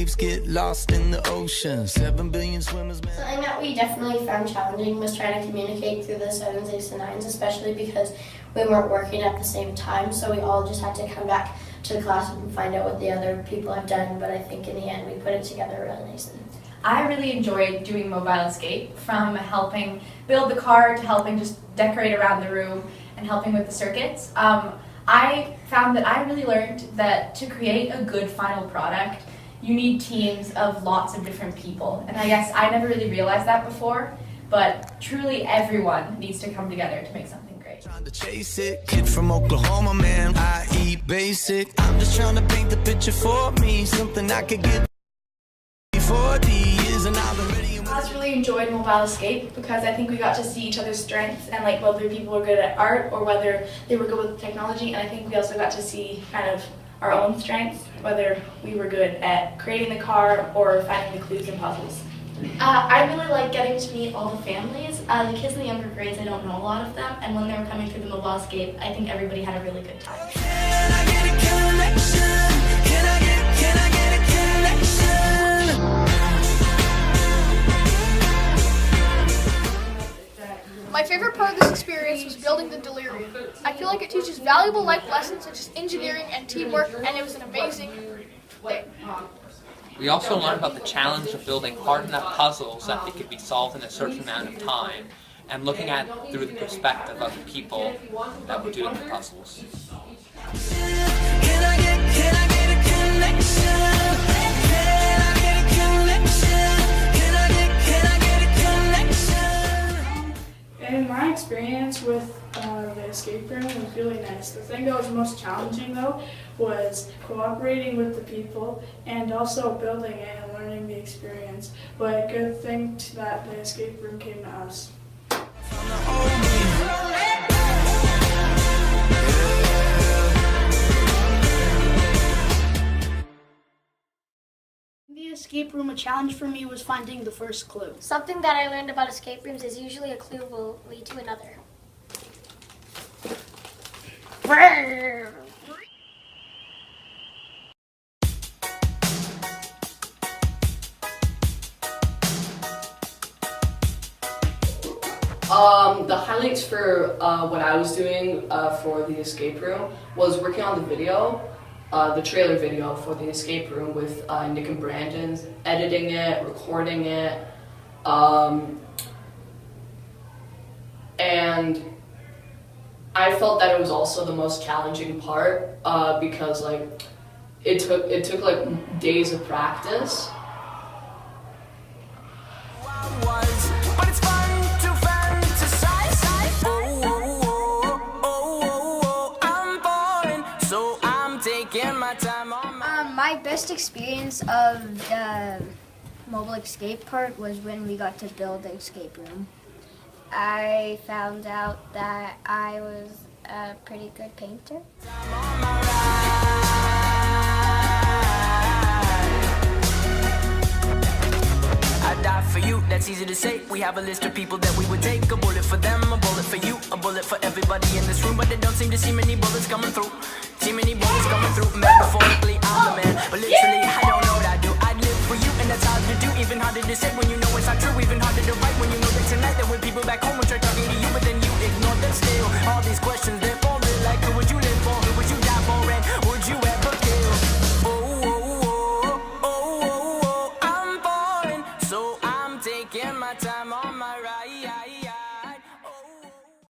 waves get lost in the ocean. 7 billion swimmers. Something that we definitely found challenging was trying to communicate through the 7s, 8s, and 9s, especially because we weren't working at the same time, so we all just had to come back to the class and find out what the other people have done, but I think in the end we put it together really nicely. I really enjoyed doing mobile escape, from helping build the car to helping just decorate around the room and helping with the circuits. I found that I really learned that to create a good final product, you need teams of lots of different people. And I guess I never really realized that before, but truly everyone needs to come together to make something great. Trying to chase it, kid from Oklahoma, man, I eat basic. I'm just trying to paint the picture for me, something I could get for the years and I've been ready. I just really enjoyed mobile escape because I think we got to see each other's strengths and like whether people were good at art or whether they were good with technology, and I think we also got to see kind of our own strengths, whether we were good at creating the car or finding the clues and puzzles. I really like getting to meet all the families. The kids in the younger grades, I don't know a lot of them, and when they were coming through the mobile escape, I think everybody had a really good time. Can I get a connection? Can I get a connection? My favorite part of this experience was building the Delirium. I feel like it teaches valuable life lessons such as engineering and teamwork, and it was an amazing thing. We also learned about the challenge of building hard enough puzzles that they could be solved in a certain amount of time, and looking at it through the perspective of the people that were doing the puzzles. Can I get a connection? Can I get a connection? Can I get a connection? In my experience with the escape room, it was really nice. The thing that was most challenging though was cooperating with the people and also building it and learning the experience. But a good thing that the escape room came to us. In the escape room, a challenge for me was finding the first clue. Something that I learned about escape rooms is usually a clue will lead to another. The highlights for what I was doing for the escape room was working on the video, the trailer video for the escape room with Nick and Brandon, editing it, recording it, and I felt that it was also the most challenging part because like it took like days of practice. My best experience of the mobile escape part was when we got to build the escape room. I found out that I was a pretty good painter. I die for you, that's easy to say. We have a list of people that we would take. A bullet for them, a bullet for you, a bullet for everybody in this room. But they don't seem to see many bullets coming through. See many bullets coming through. Metaphorically, I'm the man, but literally I don't know what I do. I'd live for you, and that's hard to do. Even harder to say when you know it's not true. Even harder to write when you know that tonight there were people back home who tried talking to you, but then you ignored them still. All these questions, they're for real. Like who would you live for? Who would you die for? And would you ever kill? Oh, oh, oh, oh, oh, oh, I'm falling, so I'm taking my time on my ride.